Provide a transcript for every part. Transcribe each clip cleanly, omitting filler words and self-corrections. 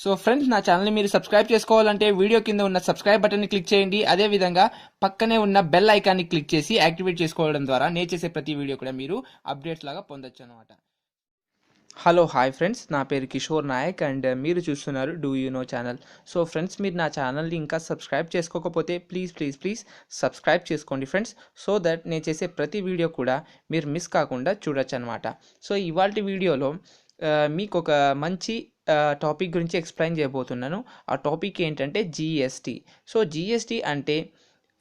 So friends, నా ఛానల్ని మీరు సబ్స్క్రైబ్ చేసుకోవాలంటే వీడియో కింద ఉన్న సబ్స్క్రైబ్ బటన్ని క్లిక్ చేయండి. అదేవిధంగా పక్కనే ఉన్న బెల్ ఐకాన్ని క్లిక్ చేసి యాక్టివేట్ చేసుకోవడం ద్వారా నేను చేసే ప్రతి వీడియో కూడా మీరు అప్డేట్స్ లాగా పొందొచ్చు అనమాట. హలో హాయ్ ఫ్రెండ్స్, నా పేరు కిషోర్ నాయక్ అండ్ మీరు చూస్తున్నారు do you know channel. So friends, మీరు నా ఛానల్ని ఇంకా సబ్స్క్రైబ్ చేసుకోకపోతే ప్లీజ్ సబ్స్క్రైబ్ చేసుకోండి ఫ్రెండ్స్. సో దట్ నేను చేసే ప్రతి వీడియో కూడా మీరు మిస్ కాకుండా చూడొచ్చు అనమాట. సో ఇవాల్టి వీడియోలో మీకు ఒక మంచి టాపిక్ గురించి ఎక్స్ప్లెయిన్ చేయబోతున్నాను. ఆ టాపిక్ ఏంటంటే జిఎస్టీ. సో జిఎస్టీ అంటే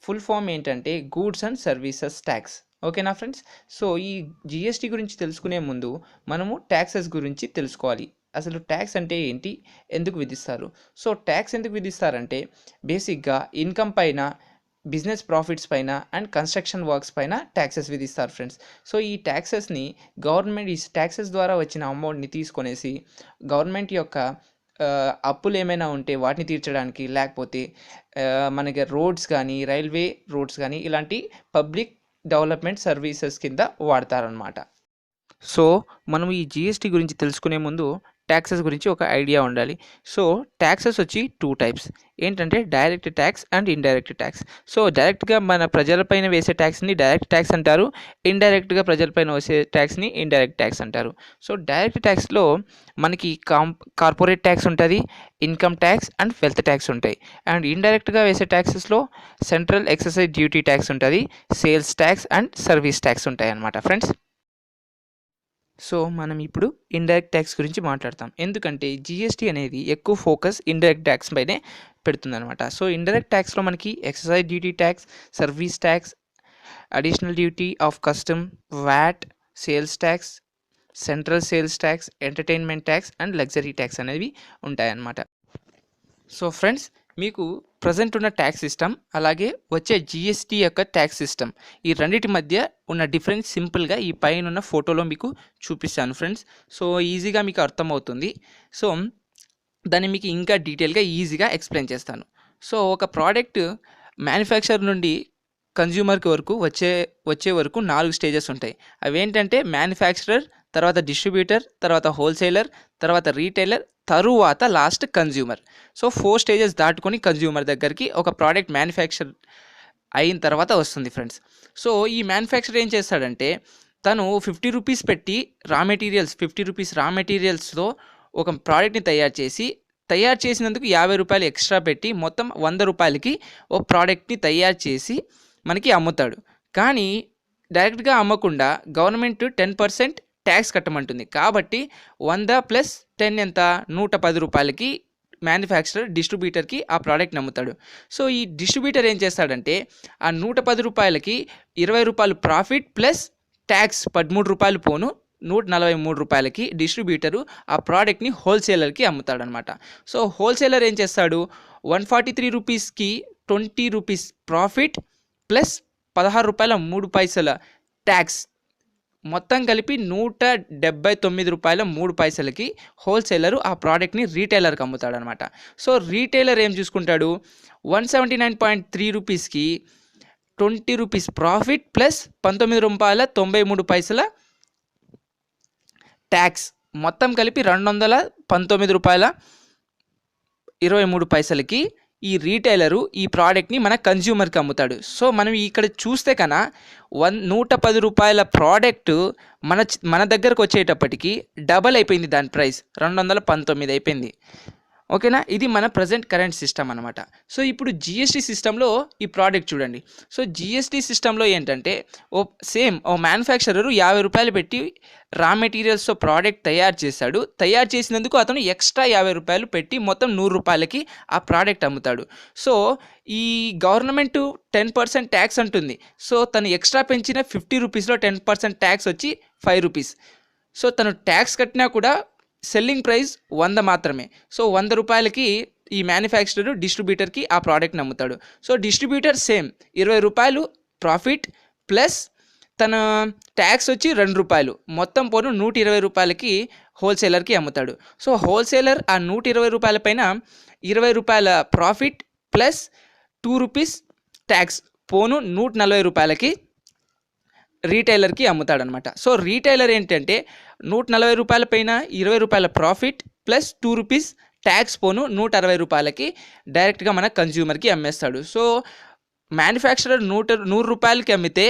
ఫుల్ ఫామ్ ఏంటంటే గూడ్స్ అండ్ సర్వీసెస్ ట్యాక్స్. ఓకేనా ఫ్రెండ్స్? సో ఈ జిఎస్టీ గురించి తెలుసుకునే ముందు మనము ట్యాక్సెస్ గురించి తెలుసుకోవాలి. అసలు ట్యాక్స్ అంటే ఏంటి, ఎందుకు విధిస్తారు? సో ట్యాక్స్ ఎందుకు విధిస్తారంటే బేసిక్గా ఇన్కమ్ పైన, బిజినెస్ ప్రాఫిట్స్ పైన అండ్ కన్స్ట్రక్షన్ వర్క్స్ పైన ట్యాక్సెస్ విధిస్తారు ఫ్రెండ్స్. సో ఈ ట్యాక్సెస్ని గవర్నమెంట్ ఈ ట్యాక్సెస్ ద్వారా వచ్చిన అమౌంట్ని తీసుకొనేసి గవర్నమెంట్ యొక్క అప్పులు ఏమైనా ఉంటే వాటిని తీర్చడానికి, లేకపోతే మనకి రోడ్స్ కానీ, రైల్వే రోడ్స్ కానీ ఇలాంటి పబ్లిక్ డెవలప్మెంట్ సర్వీసెస్ కింద వాడతారనమాట. సో మనం ఈ జిఎస్టీ గురించి తెలుసుకునే ముందు ట్యాక్సెస్ గురించి ఒక ఐడియా ఉండాలి. సో ట్యాక్సెస్ వచ్చి 2 టైప్స్ ఏంటంటే direct tax and indirect tax. So డైరెక్ట్గా మన ప్రజలపైన వేసే ట్యాక్స్ని డైరెక్ట్ ట్యాక్స్ అంటారు. ఇండైరెక్ట్గా ప్రజలపైన వేసే ట్యాక్స్ని ఇండైరెక్ట్ ట్యాక్స్ అంటారు. సో డైరెక్ట్ ట్యాక్స్లో మనకి కార్పొరేట్ ట్యాక్స్ ఉంటుంది, income tax and wealth tax ఉంటాయి. అండ్ ఇండైరెక్ట్గా వేసే ట్యాక్సెస్లో సెంట్రల్ ఎక్సైజ్ డ్యూటీ ట్యాక్స్ ఉంటుంది, sales tax and service tax ఉంటాయి అన్నమాట ఫ్రెండ్స్. సో మనం ఇప్పుడు ఇండైరెక్ట్ ట్యాక్స్ గురించి మాట్లాడతాం. ఎందుకంటే జిఎస్టీ అనేది ఎక్కువ ఫోకస్ ఇండైరెక్ట్ ట్యాక్స్ పైనే పెడుతుందన్నమాట. సో ఇండైరెక్ట్ ట్యాక్స్లో మనకి excise duty tax, service tax, additional duty of custom, VAT, sales tax, central sales tax, entertainment tax and luxury tax అనేవి ఉంటాయన్నమాట. సో ఫ్రెండ్స్, మీకు ప్రజెంట్ ఉన్న ట్యాక్స్ సిస్టమ్ అలాగే వచ్చే జిఎస్టీ యొక్క ట్యాక్స్ సిస్టమ్, ఈ రెండింటి మధ్య ఉన్న డిఫరెన్స్ సింపుల్గా ఈ పైన ఉన్న ఫోటోలో మీకు చూపిస్తాను ఫ్రెండ్స్. సో ఈజీగా మీకు అర్థమవుతుంది. సో దాన్ని మీకు ఇంకా డీటెయిల్గా ఈజీగా ఎక్స్ప్లెయిన్ చేస్తాను. సో ఒక ప్రోడక్ట్ మ్యానుఫ్యాక్చర్ నుండి కన్జ్యూమర్కి వరకు వచ్చే వరకు 4 స్టేజెస్ ఉంటాయి. అవి ఏంటంటే మ్యానుఫ్యాక్చరర్, తర్వాత డిస్ట్రిబ్యూటర్, తర్వాత హోల్సేలర్, తర్వాత రీటైలర్, తరువాత లాస్ట్ కన్జ్యూమర్. సో 4 స్టేజెస్ దాటుకొని కన్జ్యూమర్ దగ్గరికి ఒక ప్రోడక్ట్ మ్యానుఫ్యాక్చర్ అయిన తర్వాత వస్తుంది ఫ్రెండ్స్. సో ఈ మ్యానుఫ్యాక్చర్ ఏం చేస్తాడంటే తను 50 రూపీస్ పెట్టి రా మెటీరియల్స్తో ఒక ప్రోడక్ట్ని తయారు చేసినందుకు 50 రూపాయలు ఎక్స్ట్రా పెట్టి మొత్తం 100 రూపాయలకి ఒక ప్రోడక్ట్ని తయారు చేసి మనకి అమ్ముతాడు. కానీ డైరెక్ట్గా అమ్మకుండా గవర్నమెంట్ 10% ట్యాక్స్ కట్టమంటుంది. కాబట్టి 100 + 10 ఎంత, 110 రూపాయలకి మ్యానుఫ్యాక్చరర్ డిస్ట్రిబ్యూటర్కి ఆ ప్రోడక్ట్ని అమ్ముతాడు. సో ఈ డిస్ట్రిబ్యూటర్ ఏం చేస్తాడంటే ఆ 110 రూపాయలకి 20 రూపాయలు ప్రాఫిట్ ప్లస్ ట్యాక్స్ 13 రూపాయలు పోను 143 రూపాయలకి డిస్ట్రిబ్యూటరు ఆ ప్రోడక్ట్ని హోల్సేలర్కి అమ్ముతాడనమాట. సో హోల్సేలర్ ఏం చేస్తాడు, 143 రూపీస్కి 20 రూపీస్ ప్రాఫిట్ ప్లస్ 16 రూపాయల 3 పైసల ట్యాక్స్, మొత్తం కలిపి 179 రూపాయల 3 పైసలకి హోల్సేలరు ఆ ప్రోడక్ట్ని రీటైలర్కి అమ్ముతాడనమాట. సో రీటైలర్ ఏం చూసుకుంటాడు, 179.3 రూపీస్కి 20 రూపీస్ ప్రాఫిట్ ప్లస్ 19 రూపాయల 93 పైసల ట్యాక్స్, మొత్తం కలిపి 219 రూపాయల 23 పైసలకి ఈ రీటైలరు ఈ ప్రోడక్ట్ని మన కన్జ్యూమర్కి అమ్ముతాడు. సో మనం ఇక్కడ చూస్తే కన్నా 110 రూపాయల ప్రోడక్ట్ మన దగ్గరకు వచ్చేటప్పటికి డబల్ అయిపోయింది, దాని ప్రైస్ 219 అయిపోయింది. ఓకేనా? ఇది మన ప్రజెంట్ కరెంట్ సిస్టమ్ అనమాట. సో ఇప్పుడు జిఎస్టీ సిస్టంలో ఈ ప్రోడక్ట్ చూడండి. సో జిఎస్టీ సిస్టంలో ఏంటంటే ఓ మ్యానుఫ్యాక్చరరు 50 రూపాయలు పెట్టి రా మెటీరియల్స్తో ప్రోడక్ట్ తయారు చేసినందుకు అతను ఎక్స్ట్రా 50 రూపాయలు పెట్టి మొత్తం 100 రూపాయలకి ఆ ప్రోడక్ట్ అమ్ముతాడు. సో ఈ గవర్నమెంట్ 10% ట్యాక్స్ అంటుంది. సో తను ఎక్స్ట్రా పెంచిన 50 రూపీస్లో 10% ట్యాక్స్ వచ్చి 5 రూపీస్. సో తను ట్యాక్స్ కట్టినా కూడా సెల్లింగ్ ప్రైస్ 100 మాత్రమే. సో 100 రూపాయలకి ఈ మ్యానుఫ్యాక్చరర్ డిస్ట్రిబ్యూటర్కి ఆ ప్రోడక్ట్ని అమ్ముతాడు. సో డిస్ట్రిబ్యూటర్ సేమ్ 20 రూపాయలు ప్రాఫిట్ ప్లస్ తన ట్యాక్స్ వచ్చి 2 రూపాయలు, మొత్తం పోను 120 రూపాయలకి హోల్సేలర్కి అమ్ముతాడు. సో హోల్సేలర్ ఆ 120 రూపాయల పైన 20 రూపాయల ప్రాఫిట్ ప్లస్ 2 రూపీస్ ట్యాక్స్ పోను 140 రూపాయలకి రీటైలర్కి అమ్ముతాడనమాట. సో రీటైలర్ ఏంటంటే 140 రూపాయల పైన 20 రూపాయల ప్రాఫిట్ ప్లస్ 2 రూపీస్ ట్యాక్స్ పోను 160 రూపాయలకి డైరెక్ట్గా మన కన్జ్యూమర్కి అమ్మేస్తాడు. సో మ్యానుఫ్యాక్చరర్ 100 రూపాయలకి అమ్మితే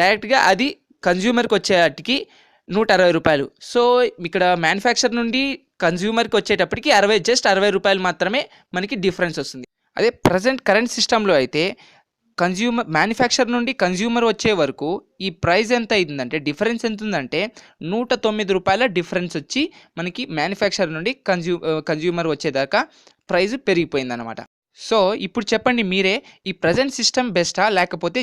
డైరెక్ట్గా అది కన్జ్యూమర్కి వచ్చేటికి 160 రూపాయలు. సో ఇక్కడ మ్యానుఫ్యాక్చర్ నుండి కన్జ్యూమర్కి వచ్చేటప్పటికి జస్ట్ 60 రూపాయలు మాత్రమే మనకి డిఫరెన్స్ వస్తుంది. అదే కరెంట్ సిస్టంలో అయితే మ్యానుఫ్యాక్చర్ నుండి కన్జ్యూమర్ వచ్చే వరకు ఈ ప్రైస్ ఎంత అయిందంటే, డిఫరెన్స్ ఎంత ఉందంటే 109 రూపాయల డిఫరెన్స్ వచ్చి మనకి మ్యానుఫ్యాక్చర్ నుండి కన్జ్యూమర్ వచ్చేదాకా ప్రైస్ పెరిగిపోయిందన్నమాట. సో ఇప్పుడు చెప్పండి మీరే, ఈ ప్రజెంట్ సిస్టమ్ బెస్టా లేకపోతే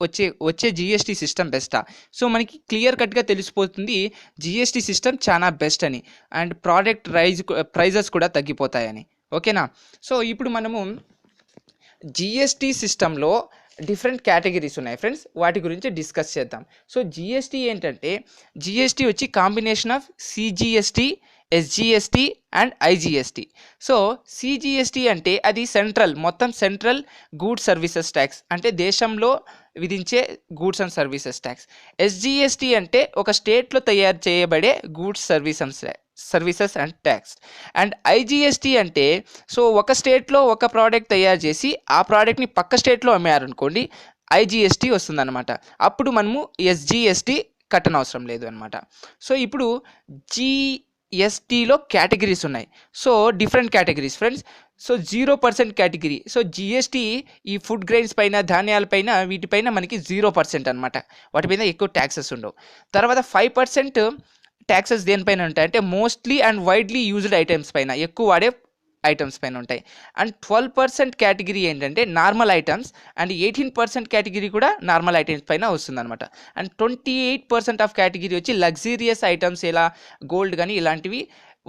వచ్చే జిఎస్టీ సిస్టమ్ బెస్టా? సో మనకి క్లియర్ కట్గా తెలిసిపోతుంది జిఎస్టీ సిస్టమ్ చాలా బెస్ట్ అని, అండ్ ప్రోడక్ట్ ప్రైజెస్ కూడా తగ్గిపోతాయని. ఓకేనా? సో ఇప్పుడు మనము జిఎస్టీ సిస్టంలో డిఫరెంట్ కేటగిరీస్ ఉన్నాయి ఫ్రెండ్స్, వాటి గురించి డిస్కస్ చేద్దాం. సో జిఎస్టీ ఏంటంటే, జిఎస్టీ వచ్చి combination of CGST, SGST and IGST. So CGST అంటే అది మొత్తం సెంట్రల్ గూడ్స్ సర్వీసెస్ ట్యాక్స్, అంటే దేశంలో విధించే goods and services tax. SGST అంటే ఒక స్టేట్లో తయారు చేయబడే goods services and tax. And IGST అంటే, సో ఒక స్టేట్లో ఒక ప్రోడక్ట్ తయారు చేసి ఆ ప్రోడక్ట్ని పక్క స్టేట్లో అమ్మారనుకోండి, ఐజిఎస్టీ వస్తుందన్నమాట. అప్పుడు మనము ఎస్జిఎస్టీ కట్టనవసరం లేదు అనమాట. సో ఇప్పుడు జిఎస్టీలో కేటగిరీస్ ఉన్నాయి. So different categories friends. So 0% category. So GST ఈ ఫుడ్ గ్రెయిన్స్ పైన, ధాన్యాలపైన, వీటిపైన మనకి 0% అనమాట. వాటిపైన ఎక్కువ ట్యాక్సెస్ ఉండవు. తర్వాత 5% ట్యాక్సెస్ దేనిపైన ఉంటాయి అంటే mostly and widely used items పైన, ఎక్కువ వాడే ఐటమ్స్ పైన ఉంటాయి. అండ్ 12% కేటగిరీ ఏంటంటే నార్మల్ ఐటమ్స్, అండ్ 18% కేటగిరీ కూడా నార్మల్ ఐటమ్స్ పైన వస్తుందన్నమాట. అండ్ 28% ఆఫ్ కేటగిరీ వచ్చి లగ్జీరియస్ ఐటమ్స్, ఇలా గోల్డ్ కానీ ఇలాంటివి,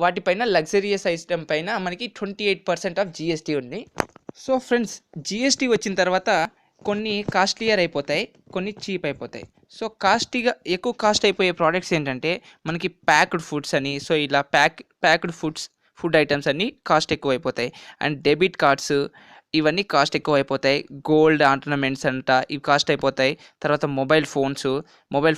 వాటిపైన లగ్జరియస్ ఐటమ్ పైన మనకి 28% ఆఫ్ జిఎస్టీ ఉంది. సో ఫ్రెండ్స్, జిఎస్టీ వచ్చిన తర్వాత కొన్ని కాస్ట్లియర్ అయిపోతాయి, కొన్ని చీప్ అయిపోతాయి. సో ఎక్కువ కాస్ట్ అయిపోయే ప్రోడక్ట్స్ ఏంటంటే మనకి ప్యాక్డ్ ఫుడ్స్ అని. సో ఇలా ప్యాక్డ్ ఫుడ్ ఐటమ్స్ అన్నీ కాస్ట్ ఎక్కువ అయిపోతాయి. అండ్ డెబిట్ కార్డ్స్ ఇవన్నీ కాస్ట్ ఎక్కువ అయిపోతాయి. గోల్డ్ ఆర్నమెంట్స్ అంట ఇవి కాస్ట్ అయిపోతాయి. తర్వాత మొబైల్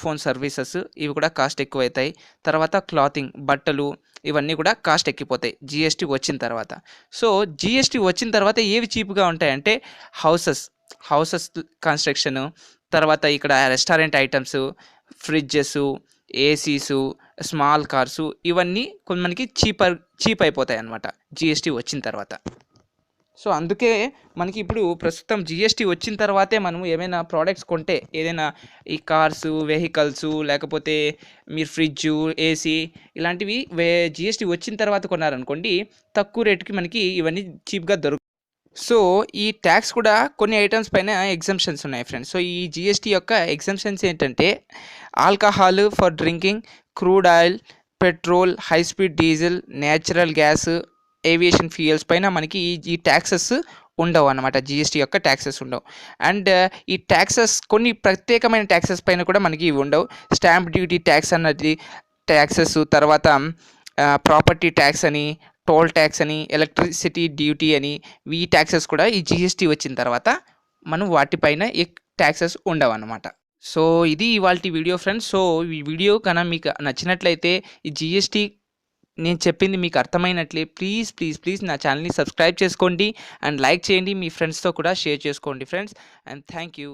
ఫోన్ సర్వీసెస్ ఇవి కూడా కాస్ట్ ఎక్కువ అవుతాయి. తర్వాత క్లాతింగ్, బట్టలు ఇవన్నీ కూడా కాస్ట్ ఎక్కిపోతాయి జిఎస్టీ వచ్చిన తర్వాత. సో జిఎస్టీ వచ్చిన తర్వాత ఏవి చీప్గా ఉంటాయంటే హౌసెస్ కన్స్ట్రక్షన్, తర్వాత ఇక్కడ restaurant items, fridges, ACs, small cars, ఇవన్నీ కొన్ని మనకి చీప్ అయిపోతాయి అన్నమాట జిఎస్టీ వచ్చిన తర్వాత. సో అందుకే మనకి ఇప్పుడు ప్రస్తుతం జిఎస్టీ వచ్చిన తర్వాతే మనం ఏమైనా ప్రోడక్ట్స్ కొంటే, ఏదైనా ఈ కార్సు, వెహికల్స్, లేకపోతే మీరు ఫ్రిడ్జు, ఏసీ ఇలాంటివి జిఎస్టీ వచ్చిన తర్వాత కొన్నారనుకోండి, తక్కువ రేటుకి మనకి ఇవన్నీ చీప్గా దొరుకుతాయి. సో ఈ ట్యాక్స్ కూడా కొన్ని ఐటమ్స్ పైన ఎగ్జంప్షన్స్ ఉన్నాయి ఫ్రెండ్స్. సో ఈ జిఎస్టీ యొక్క ఎగ్జంప్షన్స్ ఏంటంటే, alcohol for drinking, crude oil, petrol, high speed diesel, natural gas, aviation fuels పైన మనకి ఈ ట్యాక్సెస్ ఉండవు అన్నమాట. జిఎస్టీ యొక్క ట్యాక్సెస్ ఉండవు. అండ్ ఈ ట్యాక్సెస్ కొన్ని ప్రత్యేకమైన ట్యాక్సెస్ పైన కూడా మనకి ఇవి ఉండవు. స్టాంప్ డ్యూటీ ట్యాక్స్ అన్నది ట్యాక్సెస్, తర్వాత ప్రాపర్టీ ట్యాక్స్ అని, టోల్ ట్యాక్స్ అని, ఎలక్ట్రిసిటీ డ్యూటీ అని, ఈ ట్యాక్సెస్ కూడా ఈ జిఎస్టీ వచ్చిన తర్వాత మనం వాటిపైన ట్యాక్సెస్ ఉండవు అన్నమాట. సో ఇది ఇవాల్టి వీడియో ఫ్రెండ్స్. సో ఈ వీడియో కన్నా మీకు నచ్చినట్లయితే, ఈ జిఎస్టీ నేను చెప్పింది మీకు అర్థమైనట్లే, ప్లీజ్ నా ఛానల్ని సబ్స్క్రైబ్ చేసుకోండి అండ్ లైక్ చేయండి. మీ ఫ్రెండ్స్తో కూడా షేర్ చేసుకోండి ఫ్రెండ్స్. And thank you.